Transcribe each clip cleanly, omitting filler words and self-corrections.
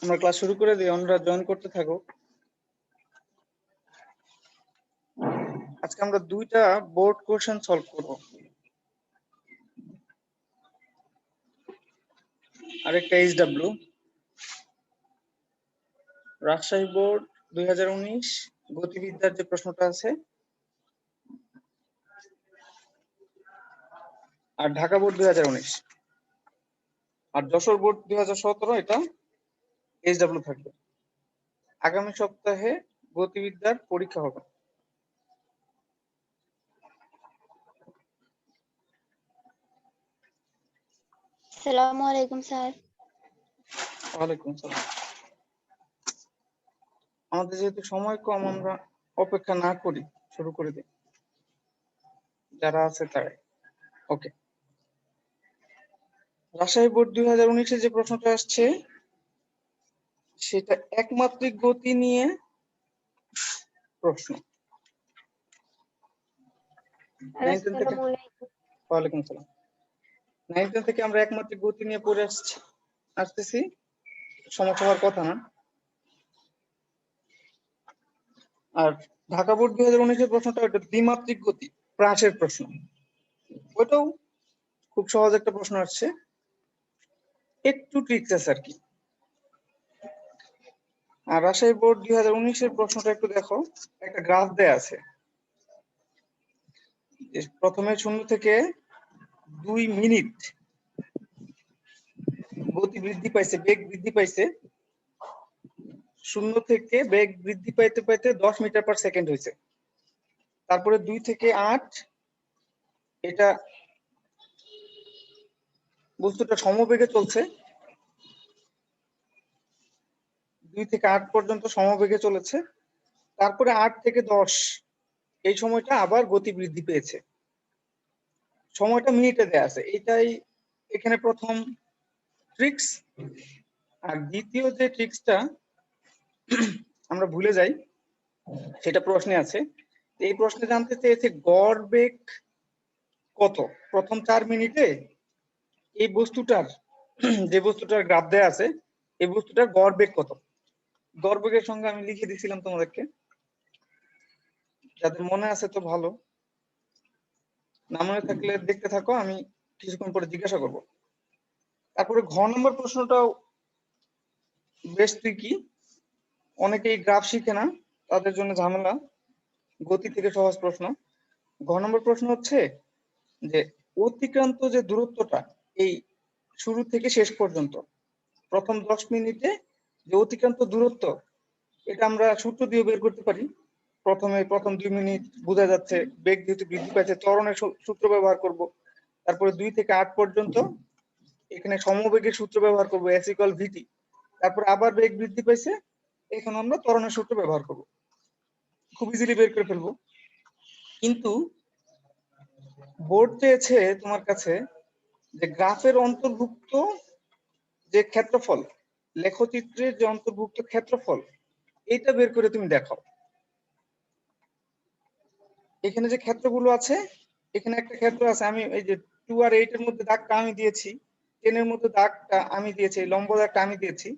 আমরা ক্লাস শুরু করে দিই, অন্যরা জয়েন করতে থাকো। আজকে আমরা দুইটা বোর্ড কোশ্চেন সলভ করব। আরেকটা এইচডব্লিউ, রাজশাহী বোর্ড 2019 গতিবিদ্যার যে প্রশ্নটা আছে, আর ঢাকা বোর্ড 2019, আর যশোর বোর্ড 2017, এটা এইচডব্লিউ থাকবে। আগামী সপ্তাহে গতিবিদ্যার পরীক্ষা হবে। আসসালামু আলাইকুম স্যার। ওয়ালাইকুম আসসালাম। আমাদের যেহেতু সময় কম, আমরা অপেক্ষা না করি, শুরু করে দিই যারা আছে তারাই। ওকে, রাজশাহী বোর্ড 2019 যে প্রশ্নটা আসছে সেটা একমাত্রিক গতি নিয়ে প্রশ্ন। 9 10 থেকে, ওয়ালাইকুম আসসালাম, 9 10 থেকে আমরা একমাত্রিক গতি নিয়ে পড়ে আসতেছি, সমস্যা হওয়ার কথা না। আর ঢাকা বোর্ড 2019 এর প্রশ্নটা ওটা দ্বিমাত্রিক গতি প্রাসের প্রশ্ন, ওটাও খুব সহজ একটা প্রশ্ন আসছে, একটু ট্রিক্স আছে আর কি। আর রাজশাহী বোর্ড 2019 এর প্রশ্নটা একটু দেখো, একটা গ্রাফ দেয়া আছে, প্রথমে 0 থেকে 2 মিনিট গতি বৃদ্ধি পাইছে, বেগ বৃদ্ধি পাইছে, 0 থেকে বেগ বৃদ্ধি পাইতে পাইতে 10 মিটার পার সেকেন্ড হয়েছে। তারপরে 2 থেকে 8, এটা বস্তুটা সমবেগে চলছে, 2 থেকে 8 পর্যন্ত সমবেগে চলেছে। তারপরে 8 থেকে 10, এই সময়টা আবার গতি বৃদ্ধি পেয়েছে, সময়টা মিনিটে দেয়া আছে। এটাই এখানে প্রথম ট্রিক্স। আর দ্বিতীয় যে ট্রিক্সটা আমরা ভুলে যাই, সেটা প্রশ্নে আছে। এই প্রশ্নে জানতে চেয়েছে গড় বেগ কত প্রথম 4 মিনিটে। এই বস্তুটার, যে বস্তুটার গ্রাফ দেয়া আছে, এই বস্তুটার গড় বেগ কত। গড় বেগের সঙ্গে আমি লিখে দিয়েছিলাম তোমাদেরকে, যাদের মনে আছে তো ভালো, না মনে থাকলে দেখতে থাকো, আমি কিছুক্ষণ পরে জিজ্ঞাসা করব। তারপরে ঘ নম্বর প্রশ্নটাও বেশ ট্রিকি, অনেকেই গ্রাফ শিখে না, তাদের জন্য ঝামেলা, গতি থেকে সহজ প্রশ্ন। ঘ নম্বর প্রশ্ন হচ্ছে যে অতিক্রান্ত যে দূরত্বটা এই শুরু থেকে শেষ পর্যন্ত, প্রথম 10 মিনিটে যে অতিক্রান্ত দূরত্ব, এটা আমরা সূত্র দিয়ে বের করতে পারি। প্রথম 2 মিনিট বোঝা যাচ্ছে বেগ যেহেতু বৃদ্ধি পাচ্ছে, ত্বরণের সূত্র ব্যবহার করব। তারপরে 2 থেকে 8 পর্যন্ত এখানে সমবেগের সূত্র ব্যবহার করব, s = vt। তারপর আবার বেগ বৃদ্ধি পাইছে, এখানে আমরা ত্বরণের সূত্র ব্যবহার করব, খুব ইজিলি বের করে ফেলবো। কিন্তু বোর্ড চেয়েছে তোমার কাছে যে গ্রাফের অন্তর্ভুক্ত যে ক্ষেত্রফল, লেখচিত্রের যে অন্তর্ভুক্ত ক্ষেত্রফল, এটা বের করে তুমি দেখাও। এখানে যে ক্ষেত্রগুলো আছে, এখানে একটা ক্ষেত্র আছে, আমি এই যে 2 আর 8 এর মধ্যে দাগটা আমি দিয়েছি, 10 এর মধ্যে দাগটা আমি দিয়েছি, লম্ব দাগটা আমি দিয়েছি।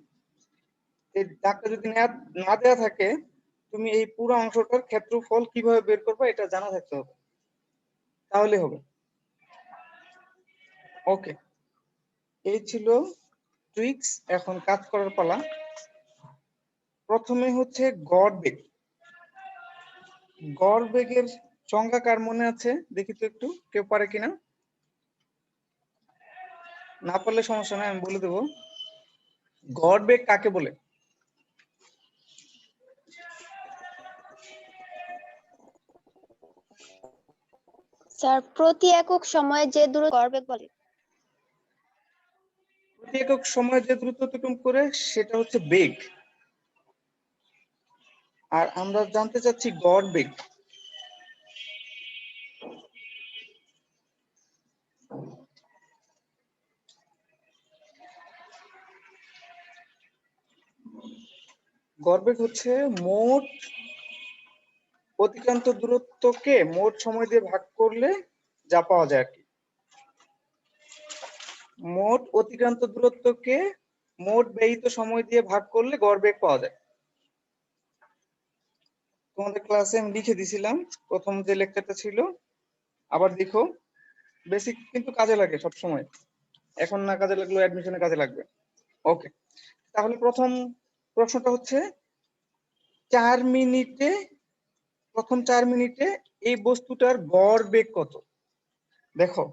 এই দাগটা যদি না দেয়া থাকে, তুমি এই পুরো অংশটার ক্ষেত্রফল কিভাবে বের করবে এটা জানা থাকতে হবে, তাহলে হবে। ওকে, এই ছিল ট্রিক্স। এখন কাজ করার পালা। প্রথমে হচ্ছে গড় বেগ। গড় বেগের সংজ্ঞা কার মনে আছে দেখি তো একটু, কেউ পারে কিনা? না পারলে সমস্যা নাই, আমি বলে দেবো। গড় বেগ কাকে বলে? স্যার, প্রতি একক সময়ে যে দূরত্ব গড়বেগ বলে। প্রতি একক সময়ে যে দ্রুত অতিক্রম করে সেটা হচ্ছে বেগ। আর আমরা জানতে চাচ্ছি গড় বেগ। গড় বেগ হচ্ছে মোট অতিক্রান্ত দূরত্বকে মোট সময় দিয়ে ভাগ করলে যা পাওয়া যায় আর কি। মোট অতিক্রান্ত দূরত্বকে মোট ব্যয়িত সময় দিয়ে ভাগ করলে গড় বেগ পাওয়া যায়। তোমাদের ক্লাসে আমি লিখে দিছিলাম প্রথম যে লেকচারটা ছিল, আবার দেখো, বেসিক কিন্তু কাজে লাগে সব সময়, এখন না কাজে লাগলেও অ্যাডমিশনে কাজে লাগবে। ওকে, তাহলে প্রথম প্রশ্নটা হচ্ছে 4 মিনিটে, প্রথম 4 মিনিটে এই বস্তুটার গড় বেগ কত? দেখো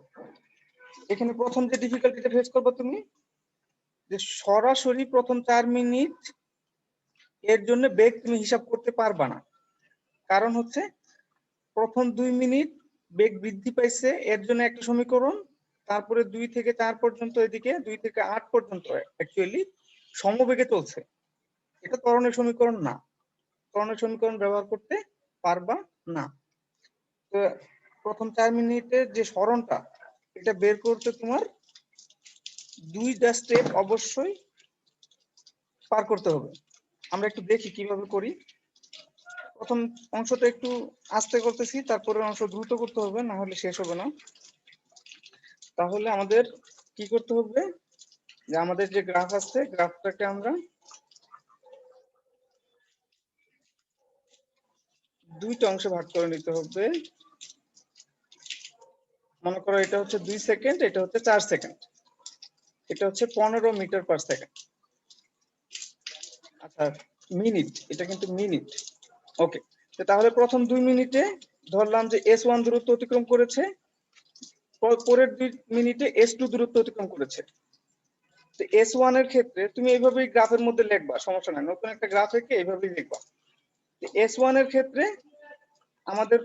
এখানে প্রথম যে ডিফিকাল্টিটা ফেস করবে তুমি, যে সরাসরি প্রথম 4 মিনিট এর জন্য বেগ তুমি হিসাব করতে পারবা না। কারণ হচ্ছে প্রথম 2 মিনিট বেগ বৃদ্ধি পাইছে, এর জন্য একটা সমীকরণ, তারপরে 2 থেকে 4 পর্যন্ত, এদিকে 2 থেকে 8 পর্যন্ত অ্যাকচুয়ালি সমবেগে চলছে। এটা ত্বরণের সমীকরণ না, ত্বরণের সমীকরণ ব্যবহার করতে পারবা না। তো প্রথম 4 মিনিটের যে সরণটা, এটা বের করতে তোমার 2টা স্টেপ অবশ্যই পার করতে হবে। আমরা একটু দেখি কিভাবে করি। প্রথম অংশটা একটু আস্তে করতেছি, তারপরে অংশ দ্রুত করতে হবে, না হলে শেষ হবে না। তাহলে আমাদের কি করতে হবে, যে আমাদের যে গ্রাফ আছে, গ্রাফটাকে আমরা দুইটা অংশে ভাগ করে নিতে হবে। মনে করো এটা হচ্ছে 2 সেকেন্ড, এটা হচ্ছে 4 সেকেন্ড, এটা হচ্ছে 15 মিটার পার সেকেন্ড। আচ্ছা মিনিট, এটা কিন্তু মিনিট। ওকে, তাহলে প্রথম 2 মিনিটে ধরলাম যে S1 দূরত্ব অতিক্রম করেছে, পরের 2 মিনিটে S2 দূরত্ব অতিক্রম করেছে। তো S1 এর ক্ষেত্রে তুমি এইভাবেই গ্রাফের মধ্যে লিখবা, সমস্যা নাই, নতুন একটা গ্রাফ এঁকে এইভাবেই লিখবা। S1 এর ক্ষেত্রে আমাদের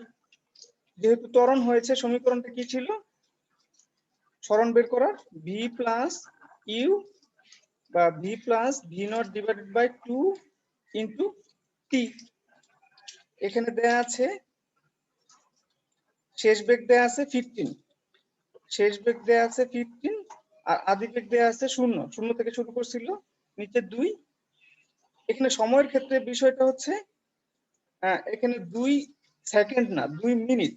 যেহেতু ত্বরণ হয়েছে, সমীকরণটা কি ছিল সরণ বের করার? v প্লাস ইউ বা v plus v nought divided by 2 into t. এখানে দেয়া আছে শেষ বেগ দেয়া আছে 15, শেষ বেগ দেয়া আছে 15, আর আদি বেগ দেয়া আছে 0, 0 থেকে শুরু করছিল, নিচে 2। এখানে সময়ের ক্ষেত্রে বিষয়টা হচ্ছে এখানে 2 সেকেন্ড না, 2 মিনিট,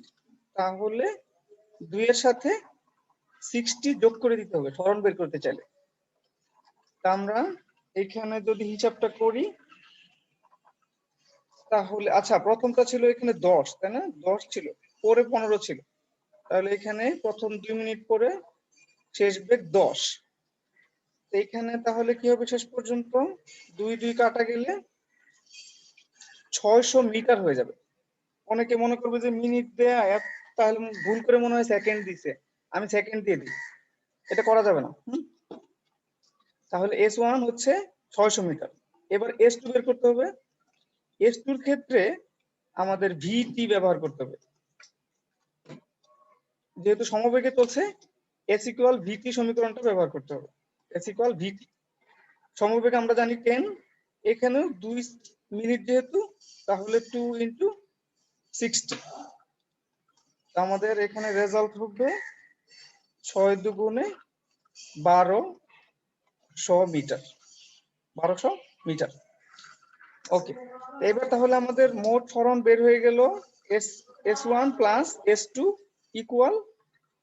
তাহলে 2 এর সাথে 60 যোগ করে দিতে হবে সরণ বের করতে চাইলে। তা আমরা এখানে যদি হিসাবটা করি, তাহলে আচ্ছা প্রথমটা ছিল এখানে 10, তাই না? 10 ছিল, পরে 15 ছিল, তাহলে এখানে প্রথম 2 মিনিট পরে শেষ বেগ 10। এইখানে তাহলে কি হবে শেষ পর্যন্ত? 2 2 কাটা গেলে 600 মিটার হয়ে যাবে। অনেকে মনে করবে যে মিনিট দেয়া, তাহলে ভুল করে মনে হয় সেকেন্ড দিছে, আমি সেকেন্ড দিয়ে দিই, এটা করা যাবে না। তাহলে S1 হচ্ছে 600 মিটার। এবার S2 বের করতে হবে। S2 এর ক্ষেত্রে আমাদের VT ব্যবহার করতে হবে, যেহেতু সমবেগে চলছে S ইকুয়াল VT সমীকরণটা ব্যবহার করতে হবে। S ইকুয়াল VT, সমবেগে আমরা জানি 10, এখানেও 2 মিনিট যেহেতু, তাহলে 2 ইন্টু 60। আমাদের এখানে রেজাল্ট হবে 6 দুগুণে 1200 মিটার, 1200 মিটার। ওকে, এবার তাহলে আমাদের মোট সরণ বের হয়ে গেল S1 প্লাস S2 ইকুয়াল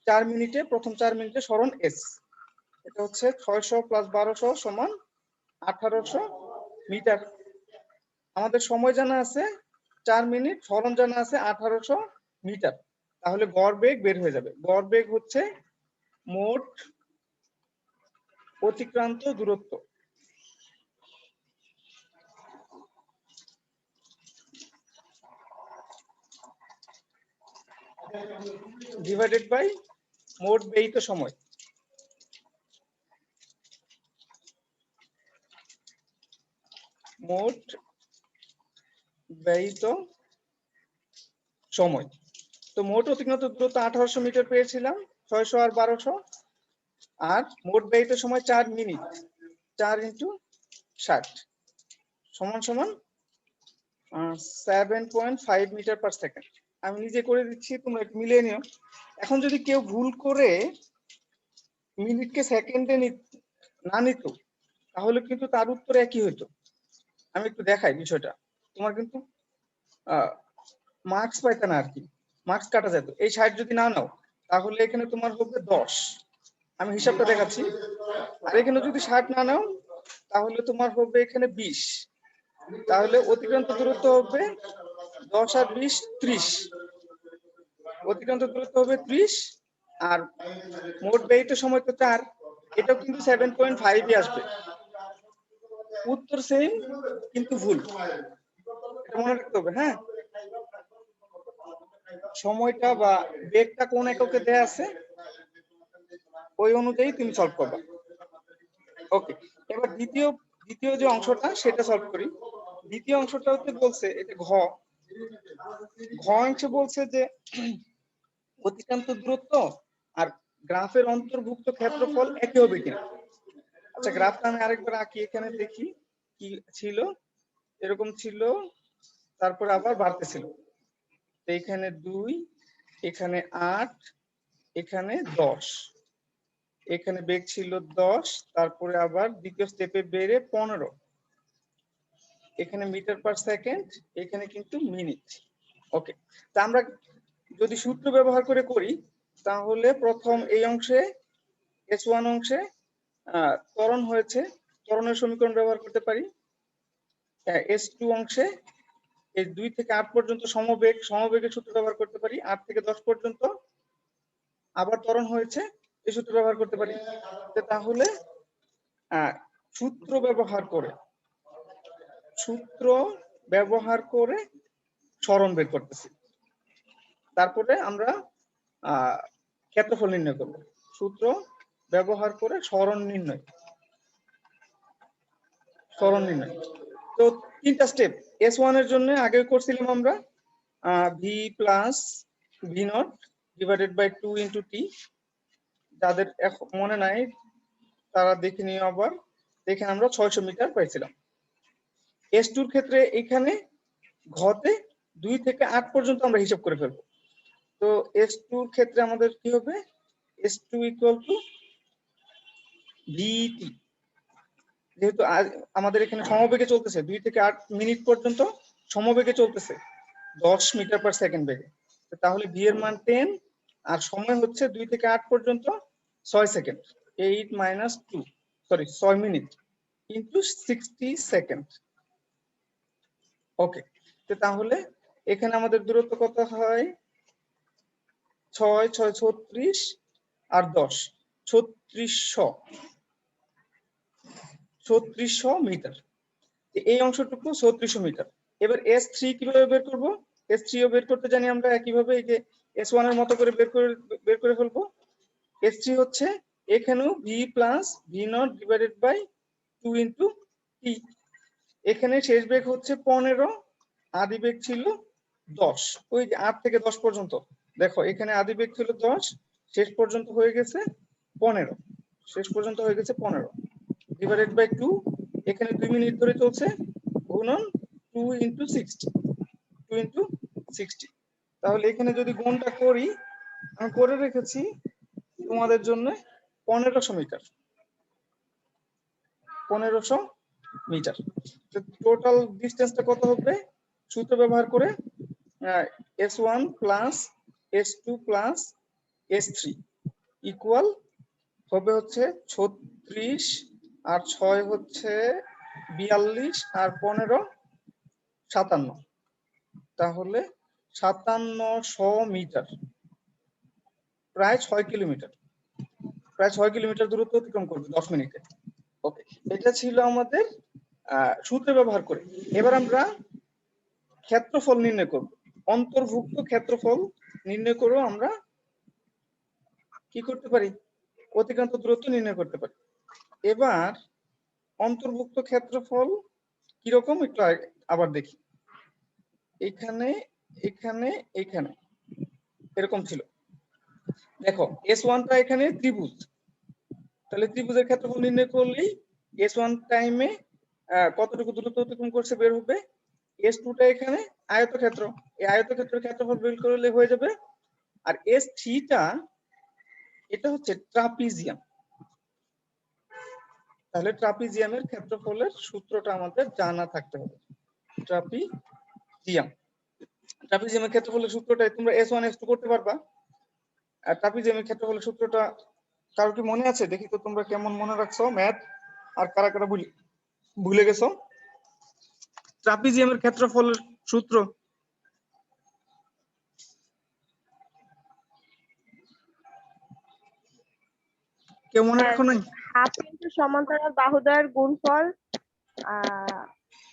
4 মিনিটে, প্রথম 4 মিনিটে সরণ S, এটা হচ্ছে 600 প্লাস 1200 সমান 1800 মিটার। আমাদের সময় জানা আছে 4 মিনিট, সরণ জানা আছে 1800 মিটার, তাহলে গড় বেগ বের হয়ে যাবে। গড় বেগ হচ্ছে মোট অতিক্রান্ত দূরত্ব ডিভাইডেড বাই মোট ব্যয়িত সময়। মোট ব্যয়িত সময়, তো মোট অতিক্রান্ত দূরত্ব 1800 মিটার পেয়েছিলাম, 600 আর 1200, আর মোট ব্যয়িত সময় 4 মিনিট, 4 ইন্টু 60 সমান সমান 7.5 মিটার পার সেকেন্ড। আমি নিজে করে দিচ্ছি, তোমরা একটু মিলিয়ে নিও। এখন যদি কেউ ভুল করে মিনিটকে সেকেন্ডে না নিত, তাহলে কিন্তু তার উত্তর একই হইতো। আমি একটু দেখাই বিষয়টা, তোমার কিন্তু মার্কস পাইতে না আর কি, মার্কস কাটা যেত। এই 60 যদি না নাও, তাহলে এখানে তোমার হবে 10, আমি হিসাবটা দেখাচ্ছি। আর এখানে যদি 60 না নাও, তাহলে তোমার হবে এখানে 20, তাহলে অতিক্রান্ত দূরত্ব হবে 10 আর 20 30, অতিক্রান্ত দূরত্ব হবে 30, আর মোট ব্যয়িত সময় তো 4, এটাও কিন্তু 7.5 আসবে। উত্তর সেম কিন্তু ভুল, এটা মনে রাখতে হবে। হ্যাঁ, সময়টা বা বেগটা কোন এককে দেয়া আছে ওই অনুযায়ী তুমি সলভ করবে। ওকে, এবার দ্বিতীয় যে অংশটা সেটা সলভ করি। দ্বিতীয় অংশটা হতে বলছে, এটা ঘ অংশে বলছে যে অতিক্রান্ত দূরত্ব আর গ্রাফের অন্তর্ভুক্ত ক্ষেত্রফল একই হবে কিনা। আচ্ছা, গ্রাফটা আমি আরেকবার আঁকি, এখানে দেখি কি ছিল। এরকম ছিল, তারপরে আবার বাড়তেছিল। এইখানে 2, এখানে 8, এখানে 10, এখানে বেগ ছিল 10, তারপরে আবার দ্বিতীয় স্টেপে বেড়ে 15, এখানে মিটার পার সেকেন্ড, এখানে কিন্তু মিনিট। ওকে, তা আমরা যদি সূত্র ব্যবহার করে করি তাহলে প্রথম এই অংশে S1 অংশে ত্বরণ হয়েছে, ত্বরণের সমীকরণ ব্যবহার করতে পারি। S2 অংশে এই 2 থেকে 8 পর্যন্ত সমবেগের সূত্র ব্যবহার করতে পারি। 8 থেকে 10 পর্যন্ত আবার ত্বরণ হয়েছে, এই সূত্র ব্যবহার করতে পারি। তাহলে সূত্র ব্যবহার করে সরণ বের করতেছি। তারপরে আমরা ক্ষেত্রফল নির্ণয় করব। সূত্র ব্যবহার করে সরণ নির্ণয়। তো 3টা স্টেপ। S1 এর জন্য আগে করছিলাম আমরা v plus v nought divided by 2 into t. যাদের মনে নাই তারা দেখে নিও আবার। দেখে আমরা 600 মিটার পাইছিলাম। S2 এর ক্ষেত্রে এখানে ঘতে 2 থেকে 8 পর্যন্ত আমরা হিসাব করে ফেলবো। তো S2 এর ক্ষেত্রে আমাদের কি হবে, S2 ইকুয়াল টু VT, যেহেতু আমাদের এখানে সমবেগে চলতেছে 2 থেকে 8 মিনিট পর্যন্ত সমবেগে চলতেছে 10 মিটার পার সেকেন্ড বেগে, তাহলে v এর মান 10 আর সময় হচ্ছে 2 থেকে 8 পর্যন্ত 6 second, 8 minus 2 sorry 6 minute into 60 second. Okay, তো তাহলে এখানে আমাদের দূরত্ব কত হয়, 6 6 36 আর 10 3600 মিটার। এই অংশটুকু 3600 মিটার। এবার S3 কিভাবে বের করব, S3 ও বের করতে জানি আমরা একইভাবে, এই যে S1 এর মতো করে বের করে ফেলবো। S3 হচ্ছে এখানেও v plus v nought divided by 2 into t. এখানে শেষ বেগ হচ্ছে 15, আদি বেগ ছিল 10, ওই যে 8 থেকে 10 পর্যন্ত। দেখো এখানে আদি বেগ ছিল 10, শেষ পর্যন্ত হয়ে গেছে 15, ডিভাইডেড বাই 2, এখানে 2 মিনিট ধরে চলছে, গুণন 2 ইন্টু 60। তাহলে এখানে যদি গুণটা করি, আমি করে রেখেছি তোমাদের জন্য 1500 মিটার। টোটাল ডিস্টেন্সটা কত হবে, সূত্র ব্যবহার করে S1 plus S2 plus S3 equal হবে হচ্ছে 36 আর 6 হচ্ছে 42 আর 15 57, তাহলে 5700 মিটার, প্রায় 6 কিলোমিটার, দূরত্ব অতিক্রম করবে 10 মিনিটে। ওকে, এটা ছিল আমাদের সূত্র ব্যবহার করে। এবার আমরা ক্ষেত্রফল নির্ণয় করব। অন্তর্ভুক্ত ক্ষেত্রফল নির্ণয় করে আমরা কি করতে পারি, অতিক্রান্ত দূরত্ব নির্ণয় করতে পারি। এবার অন্তর্ভুক্ত ক্ষেত্রফল কিরকম একটু আবার দেখি। এখানে এখানে এখানে এরকম ছিল। দেখো S1টা এখানে ত্রিভুজ, তাহলে ত্রিভুজের ক্ষেত্রফল নির্ণয় করলেই S1 টাইমে কতটুকু দূরত্ব অতিক্রম করছে বের হবে। S2টা এখানে আয়তক্ষেত্র, এই আয়তক্ষেত্রের ক্ষেত্রফল বের করলে হয়ে যাবে। আর S3টা এটা হচ্ছে ট্রাপিজিয়াম, তাহলে ট্রাপিজিয়ামের ক্ষেত্রফলের সূত্রটা আমাদের জানা থাকতে হবে। ট্রাপিজিয়ামের ক্ষেত্রফলের সূত্রটা তোমরা S1 S2 করতে পারবা। আর ট্রাপিজিয়ামের ক্ষেত্রফলের সূত্রটা কারো কি মনে আছে, দেখি তো তোমরা কেমন মনে রাখছো ম্যাথ, আর কারা কারা বলি। ভুলে গেছো? ট্রাপিজিয়ামের ক্ষেত্রফলের সূত্র কেউ মনে রাখো নাই? হাফ ইন্টু সমান্তরাল বাহুদ্বয়ের গুণফল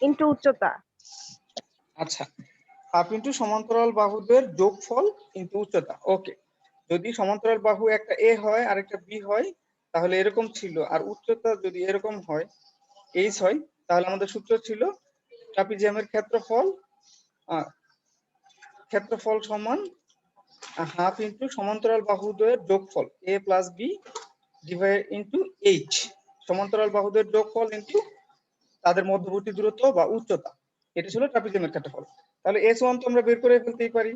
ইন্টু উচ্চতা। আচ্ছা, হাফ ইন্টু সমান্তরাল বাহুদের যোগফল ইন্টু উচ্চতা। ওকে, যদি সমান্তরাল বাহু একটা এ হয় আর একটা বি হয় তাহলে এরকম ছিল, আর উচ্চতা যদি এরকম হয় এইচ হয়, তাহলে আমাদের সূত্র ছিল ট্রাপিজিয়ামের ক্ষেত্রফল সমান হাফ ইন্টু সমান্তরাল বাহুদ্বয়ের যোগফল a plus b divide into h, সমান্তরাল বাহুদের যোগফল ইন্টু তাদের মধ্যবর্তী দূরত্ব বা উচ্চতা। এটা ছিল ট্রাপিজিয়ামের ক্ষেত্রফল। তাহলে S1 তো আমরা বের করে ফেলতেই পারি।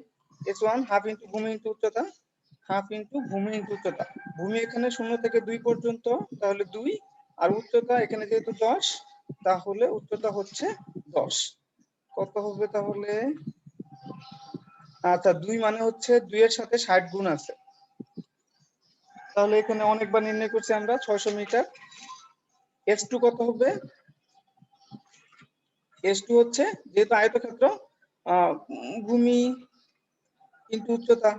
S1 হাফ ইন্টু ভূমি ইন্টু উচ্চতা, হাফ ইন্টু ভূমি ইন্টু উচ্চতা। ভূমি এখানে 0 থেকে 2 পর্যন্ত, তাহলে 2, আর উচ্চতা এখানে যেহেতু 10, তাহলে উচ্চতা হচ্ছে 10। কত হবে তাহলে? আচ্ছা, 2 মানে হচ্ছে 2 এর সাথে 60 গুণ আছে, তাহলে এখানে অনেকবার নির্ণয় করছি আমরা 600 মিটার। S2 কত হবে? S2 হচ্ছে যেহেতু আয়তক্ষেত্র, ভূমি ইন্টু উচ্চতা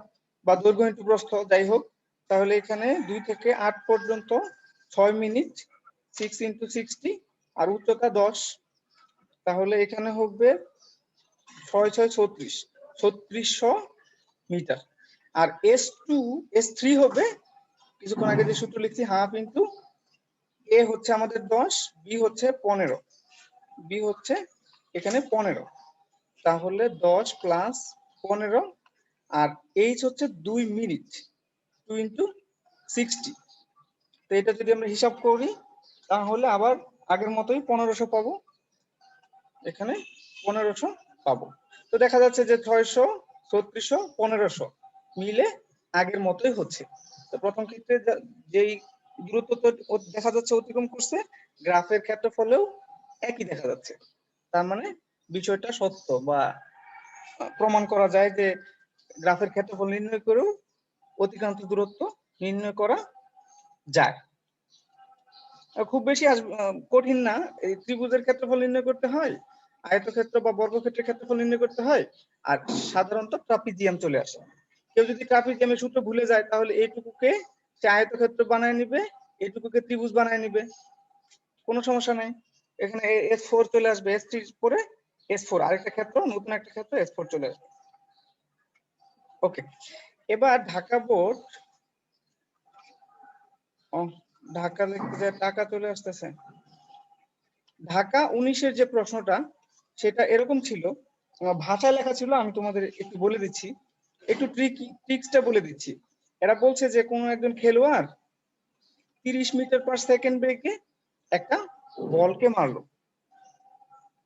বা দৈর্ঘ্য ইন্টু প্রস্থ যাই হোক, তাহলে এখানে 2 থেকে 8 পর্যন্ত 6 মিনিট, 6 ইন্টু 60, আর উচ্চতা 10, তাহলে এখানে হবে 6 6 36, 3600 মিটার। আর S3 হবে কিছুক্ষণ আগে যে সূত্র লিখছি, হাফ ইন্টু এ হচ্ছে আমাদের 10, বি হচ্ছে 15, বি হচ্ছে এখানে 15, তাহলে 10 প্লাস 15, আর এইচ হচ্ছে 2 মিনিট, 2 ইন্টু 60। তো এটা যদি আমরা হিসাব করি তাহলে আবার আগের মতোই 1500 পাবো, এখানে 1500 পাবো। তো দেখা যাচ্ছে যে 600, 3600, 1500 মিলে আগের মতোই হচ্ছে। তো প্রথম ক্ষেত্রে যেই দূরত্ব দেখা যাচ্ছে অতিক্রম করছে, গ্রাফের ক্ষেত্রফলেও একই দেখা যাচ্ছে। তার মানে বিষয়টা সত্য, বা প্রমাণ করা যায় যে গ্রাফের ক্ষেত্রফল নির্ণয় করেও অতিক্রান্ত দূরত্ব নির্ণয় করা যায়। খুব বেশি কঠিন না। এই ত্রিভুজের ক্ষেত্রফল নির্ণয় করতে হয়, আয়তক্ষেত্র বা বর্গক্ষেত্রের ক্ষেত্রফল নির্ণয় করতে হয়, আর সাধারণত ট্রাপিজিয়াম চলে আসে। কেউ যদি ট্রাপিজিয়ামের সূত্র ভুলে যায় তাহলে এইটুকুকে সে আয়তক্ষেত্র বানায় নিবে, এইটুকুকে ত্রিভুজ বানায় নিবে, কোনো সমস্যা নাই। এখানে S4 চলে আসবে, S3 পরে S4 আরেকটা ক্ষেত্র, নতুন একটা ক্ষেত্র S4 চলে আসবে। ওকে, এবার ঢাকা বোর্ড, ঢাকা লিখতে যায়, টাকা চলে আসতেছে। ঢাকা 19-এর যে প্রশ্নটা সেটা এরকম ছিল, ভাষায় লেখা ছিল, আমি তোমাদের একটু বলে দিচ্ছি, একটু ট্রিক্সটা বলে দিচ্ছি। এরা বলছে যে কোনো একজন খেলোয়াড় 30 মিটার পার সেকেন্ড বেগে একটা বলকে মারলো,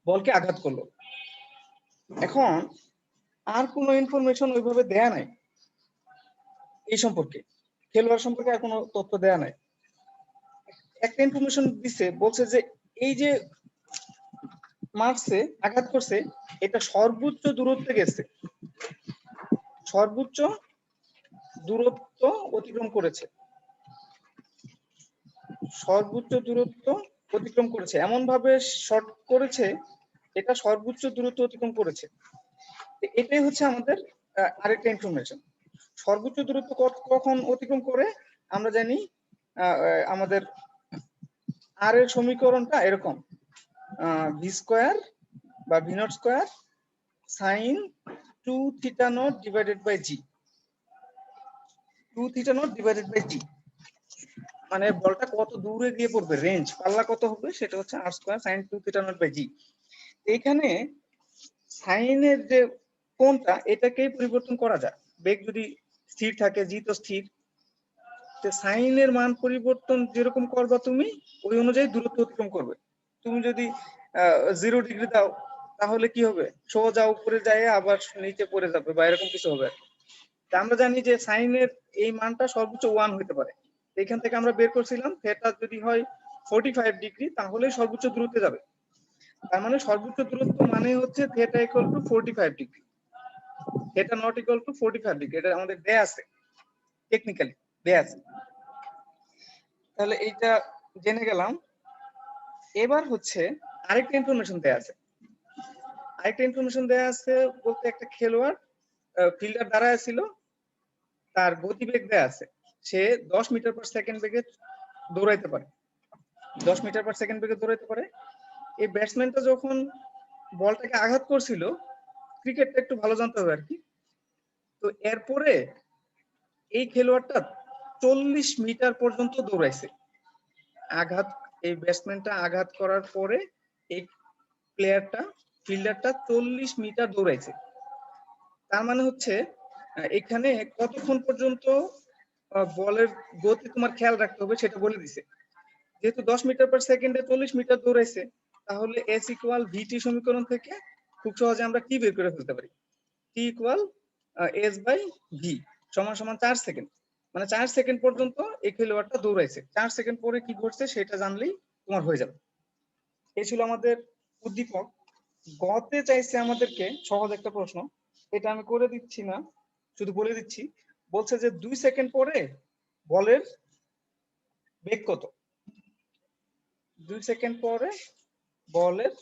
বলকে আঘাত করলো। এখন আর কোনো ইনফরমেশন ওইভাবে দেয়া নাই এই সম্পর্কে, খেলোয়াড় সম্পর্কে আর কোনো তথ্য দেয়া নাই। একটা ইনফরমেশন দিছে, বলছে যে এই যে মারছে, আঘাত করছে, এটা সর্বোচ্চ দূরত্বে গেছে, সর্বোচ্চ দূরত্ব অতিক্রম করেছে, সর্বোচ্চ দূরত্ব অতিক্রম করেছে, এমন ভাবে শর্ট করেছে এটা সর্বোচ্চ দূরত্ব অতিক্রম করেছে। এটাই হচ্ছে আমাদের আরেকটা ইনফরমেশন। সর্বোচ্চ দূরত্ব কখন অতিক্রম করে আমরা জানি, আমাদের আর এর সমীকরণটা এরকম, ভি স্কোয়ার বা v nought square sine 2 theta nought divided by g, 2 theta nought divided by g, মানে বলটা কত দূরে গিয়ে পড়বে, রেঞ্জ পাল্লা কত হবে সেটা হচ্ছে আর square sine 2 theta nought by g. এইখানে সাইনের যে কোণটা এটাকেই পরিবর্তন করা যায়, বেগ যদি স্থির থাকে, জি তো স্থির, সাইনের মান পরিবর্তন যেরকম করবা তুমি ওই অনুযায়ী দূরত্ব অতিক্রম করবে। তুমি যদি 0 ডিগ্রি দাও তাহলে কি হবে, সোজা উপরে যায় আবার নিচে পড়ে যাবে বা এরকম কিছু হবে। আমরা জানি যে সাইনের এই মানটা সর্বোচ্চ 1 হতে পারে, এখান থেকে আমরা বের করছিলাম থিটা যদি হয় 45 ডিগ্রি তাহলে সর্বোচ্চ দূরত্বে যাবে। তার মানে সর্বোচ্চ দূরত্ব মানে হচ্ছে theta equal to 45 degree, theta not equal to 45 degree, এটা আমাদের দেয়া আছে, টেকনিক্যালি দেয়া আছে। তাহলে এইটা জেনে গেলাম। এবার হচ্ছে আরেকটা ইনফরমেশন দেয়া আছে। বলতে একটা খেলোয়াড় ফিল্ডার দাঁড়ায় ছিল, তার গতিবেগ দেয়া আছে, সে 10 মিটার পার সেকেন্ড বেগে দৌড়াইতে পারে। 10 মিটার পার সেকেন্ড বেগে দৌড়াইতে পারে। এই ব্যাটসম্যানটা যখন বলটাকে আঘাত করছিল, ক্রিকেটটা একটু ভালো জানতে হবে আর কি, তো এরপরে এই খেলোয়াড়টা 40 মিটার পর্যন্ত দৌড়াইছে। এই ব্যাটসম্যানটা আঘাত করার পরে এই ফিল্ডারটা 40 মিটার দৌড়াইছে। তার মানে হচ্ছে এখানে কতক্ষণ পর্যন্ত বলের গতি তোমার খেয়াল রাখতে হবে সেটা বলে দিছে। যেহেতু 10 মিটার পার সেকেন্ডে 40 মিটার দৌড়াইছে, তাহলে S ইকুয়াল VT সমীকরণ থেকে খুব সহজে আমরা কি বের করে ফেলতে পারি? T equal S by V সমান সমান 4 সেকেন্ড। মানে 4 সেকেন্ড পর্যন্ত এই খেলোয়াড়টা দৌড়াইছে, 4 সেকেন্ড পরে কি ঘটছে সেটা জানলেই তোমার হয়ে যাবে। এই ছিল আমাদের উদ্দীপক। গতে চাইছে আমাদেরকে সহজ একটা প্রশ্ন, এটা আমি করে দিচ্ছি না, শুধু বলে দিচ্ছি। বলছে যে 2 সেকেন্ড পরে বলের বেগ কত? 2 সেকেন্ড পরে বলের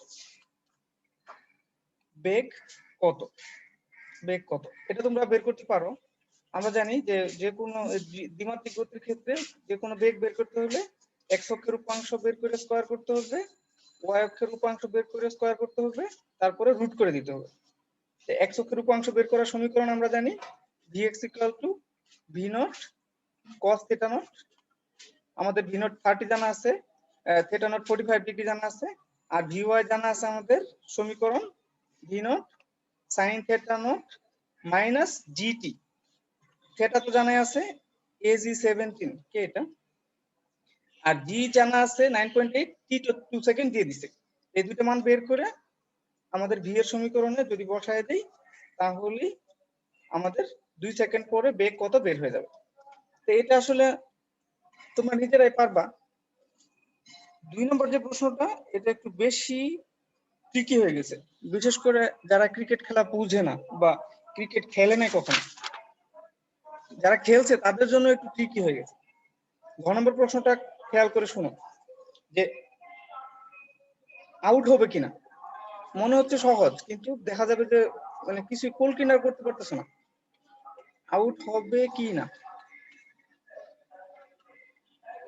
বেগ কত? এটা তোমরা বের করতে পারো। আমরা জানি যে কোনো দ্বিমাত্রিক গতির ক্ষেত্রে যে কোনো বেগ বের করতে হলে x অক্ষের উপাংশ বের করে স্কয়ার করতে হবে, y অক্ষের উপাংশ বের করে স্কয়ার করতে হবে, তারপরে রুট করে দিতে হবে। x অক্ষের উপাংশ বের করার সমীকরণ আমরা জানি vx v not cos theta not. আমাদের v নট 30 জানা আছে, থিটা নট 45 ডিগ্রি জানা আছে, আর vy জানা আছে আমাদের সমীকরণ v not sin theta not minus gt। Theta তো জানাই আছে AG 17 কে এটা, আর g জানা আছে 9.8, t তো 2 সেকেন্ড দিয়ে দিছে। এই দুটো মান বের করে আমাদের v এর সমীকরণে যদি বসায় দেই, তাহলে আমাদের 2 সেকেন্ড পরে বেগ কত বের হয়ে যাবে। তো এটা আসলে তোমরা নিজেরাই পারবা। 2 নম্বর যে প্রশ্নটা, এটা একটু বেশি ট্রিকি হয়ে গেছে, বিশেষ করে যারা ক্রিকেট খেলা বুঝে না বা ক্রিকেট খেলে না কখনো। যারা খেলছে তাদের জন্য একটু ট্রিকি হয়ে গেছে। ঘ নম্বর প্রশ্নটা খেয়াল করে শোনো, যে আউট হবে কিনা। মনে হচ্ছে সহজ, কিন্তু দেখা যাবে যে মানে কিছু কোল কিনার করতে পারতেছে না। আউট হবে কি না,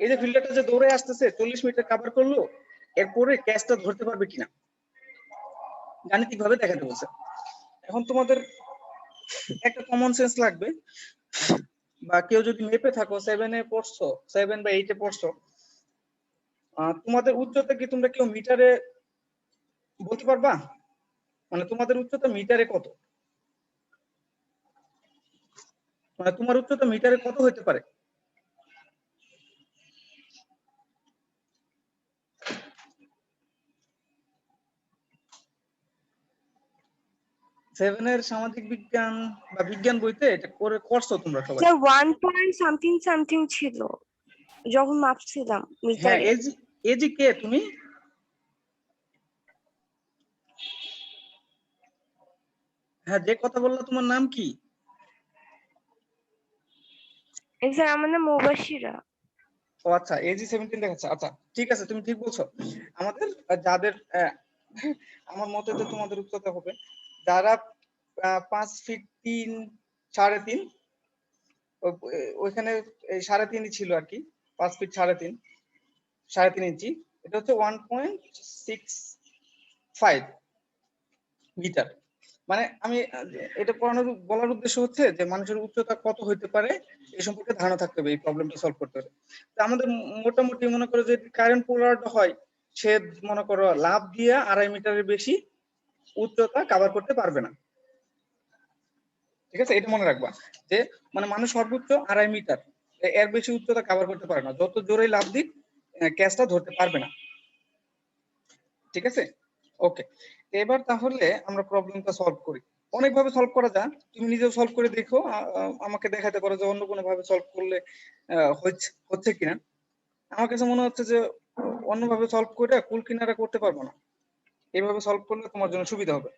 এই যে ফিল্ডারটা যে দৌড়ে আসতেছে 40 মিটার কভার করলো, এরপরে ক্যাচটা ধরতে পারবে কিনা গাণিতিক ভাবে দেখাতে বলছে। এখন তোমাদের একটা কমন সেন্স লাগবে, বা কেউ যদি মেপে থাকো 7 এ পড়ছো, 7 বা 8 এ পড়ছো, তোমাদের উচ্চতা কি তোমরা কেউ মিটারে বলতে পারবা? মানে তোমাদের উচ্চতা মিটারে কত? মানে তোমার উচ্চতা মিটারে কত হতে পারে? সেভেনের সামাজিক বিজ্ঞান বা বিজ্ঞান বইতে এটা করছো তোমরা সবাই। স্যার 1 পয়েন্ট সামথিং সামথিং ছিল যখন মাপছিলাম হ্যাঁ, মিটারে। এজি কে তুমি? হ্যাঁ, যে কথা বললা তোমার নাম কি? স্যার আমার নাম মুবাশিরা। ও আচ্ছা, এজি 17 দেখাচ্ছে। আচ্ছা ঠিক আছে, তুমি ঠিক বলছো। আমাদের যাদের আমার মতে তো তোমাদের উচ্চতা হবে যারা 5 ফিট 3 3.5, ওইখানে 3.5 ছিল আর কি, 5 ফিট 3.5 ইঞ্চি। এটা হচ্ছে 1.65 মিটার। মানে আমি এটা বলার উদ্দেশ্য হচ্ছে যে মানুষের উচ্চতা কত হইতে পারে এই সম্পর্কে ধারণা থাকতে হবে এই প্রবলেমটা সলভ করতে হবে। তো আমাদের মোটামুটি মনে করো যে কারেন্ট পোলারড হয়, সে মনে করো লাভ দিয়ে 2.5 মিটারের বেশি উচ্চতা কভার করতে পারবে না। ঠিক আছে, এটা মনে রাখবা যে মানে মানুষ সর্বোচ্চ 2.5 মিটার, এর বেশি উচ্চতা কভার করতে পারে না, যত জোরেই লাভ দিক ক্যাচটা ধরতে পারবে না। ঠিক আছে, ওকে। এবার তাহলে আমরা প্রবলেমটা সলভ করি। অনেকভাবে সলভ করা যায়, তুমি নিজেও সলভ করে দেখো, আমাকে দেখাতে পারো যে অন্য কোনো ভাবে সলভ করলে হচ্ছে কিনা। আমার কাছে মনে হচ্ছে যে অন্যভাবে সলভ করে কুল কিনারা করতে পারবো না, এইভাবে সলভ করলে তোমার জন্য সুবিধা হবে।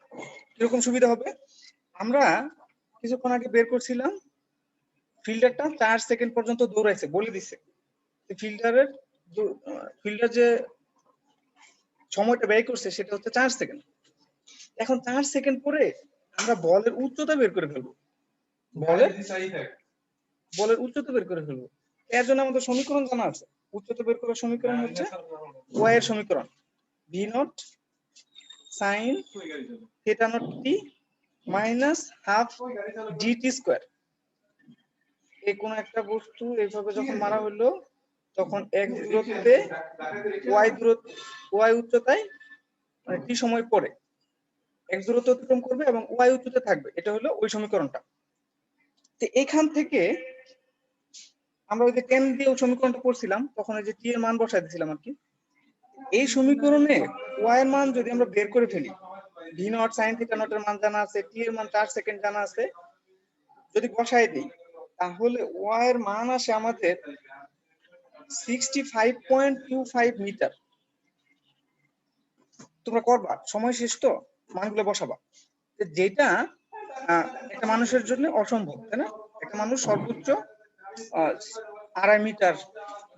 কিরকম সুবিধা হবে? আমরা কিছুক্ষণ আগে বের করছিলাম ফিল্ডারটা 4 সেকেন্ড পর্যন্ত দৌড়াইছে, বলে দিছে ফিল্ডার যে সময়টা ব্যয় করছে সেটা হচ্ছে 4 সেকেন্ড। এখন 4 সেকেন্ড পরে আমরা বলের উচ্চতা বের করে ফেলবো। বলের উচ্চতা বের করে ফেলবো। এর জন্য আমাদের সমীকরণ জানা আছে। উচ্চতা বের করার সমীকরণ হচ্ছে y এর সমীকরণ v not sin theta not t minus half dt square. এই কোন একটা বস্তু এইভাবে যখন মারা হলো তখন x দূরত্বে y উচ্চতায় মানে t সময় পরে x দূরত্ব অতিক্রম করবে এবং y উচ্চতায় থাকবে। এটা হলো ওই সমীকরণটা। তো এখান থেকে আমরা ওই যে tan দিয়ে ওই সমীকরণটা পড়ছিলাম তখন এই যে t এর মান বসাই দিয়েছিলাম আর কি। এই সমীকরণে y এর মান যদি আমরা বের করে ফেলি, v not sin theta not এর মান জানা আছে, t এর মান 4 সেকেন্ড জানা আছে, যদি বসাই দিই তাহলে y এর মান আসে আমাদের 65.25 মিটার। তোমরা করবা, সময় শেষ তো, মানগুলো বসাবা। যেটা একটা মানুষের জন্য অসম্ভব, তাই না? একটা মানুষ সর্বোচ্চ 2.5 মিটার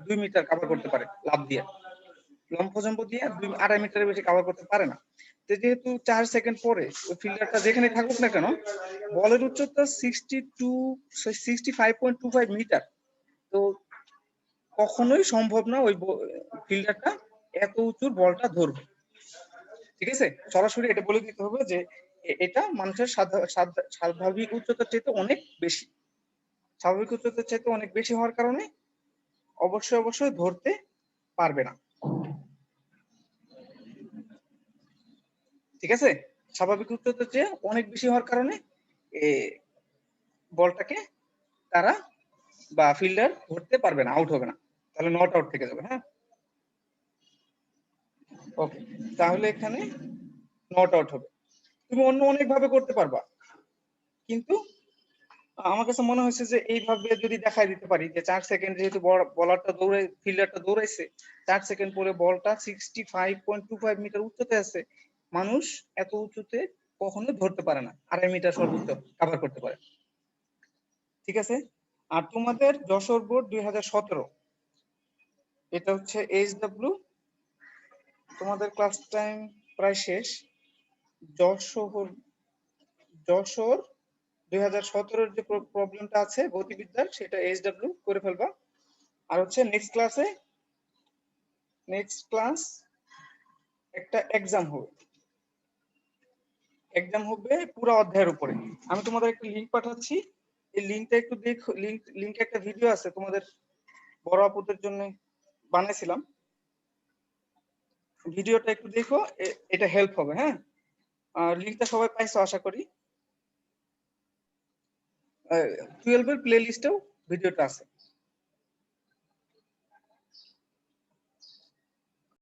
2 মিটার কভার করতে পারে লাফ দিয়ে, লম্ফজম্প দিয়ে 2.5 মিটারের বেশি কভার করতে পারে না। তো যেহেতু 4 সেকেন্ড পরে ওই ফিল্ডারটা যেখানে থাকুক না কেন বলের উচ্চতা 65.25 মিটার, তো কখনোই সম্ভব না ওই ফিল্ডারটা এত উঁচুর বলটা ধরবে। ঠিক আছে, সরাসরি এটা বলে দিতে হবে যে এটা মানুষের স্বাভাবিক উচ্চতার চাইতে অনেক বেশি। স্বাভাবিক উচ্চতার চাইতে অনেক বেশি হওয়ার কারণে অবশ্যই ধরতে পারবে না। ঠিক আছে, স্বাভাবিক উচ্চতার চেয়ে অনেক বেশি হওয়ার কারণে বলটাকে তারা বা ফিল্ডার ধরতে পারবে না, আউট হবে না, তাহলে নট আউট থেকে যাবে। হ্যাঁ, ওকে, তাহলে এখানে নট আউট হবে। তুমি অন্য অনেক ভাবে করতে পারবা, কিন্তু আমার কাছে মনে হয়েছে যে এইভাবে যদি দেখাই দিতে পারি যে 4 সেকেন্ড যেহেতু ফিল্ডারটা দৌড়াইছে, 4 সেকেন্ড পরে বলটা 65.25 মিটার উচ্চতায় আছে, মানুষ এত উঁচুতে কখনো ধরতে পারে না, 2.5 মিটার সর্বোচ্চ কভার করতে পারে। ঠিক আছে, আর তোমাদের যশোর বোর্ড 2017 এটা হচ্ছে HW, তোমাদের ক্লাস টাইম প্রায় শেষ। যশোর 2017 যে প্রবলেমটা আছে গতিবিদ্যার সেটা HW করে ফেলবা। আর হচ্ছে নেক্সট ক্লাস একটা এক্সাম হবে পুরো অধ্যায়ের উপরে। আমি তোমাদের একটা লিংক পাঠাচ্ছি, এই লিংকটা একটু দেখো। লিংকে একটা ভিডিও আছে তোমাদের বড় আপুদের জন্য বানাইছিলাম, ভিডিওটা একটু দেখো, এটা হেল্প হবে। হ্যাঁ, লিংকটা সবাই পাইছো আশা করি। 12 এর প্লে লিস্টেও ভিডিওটা আছে।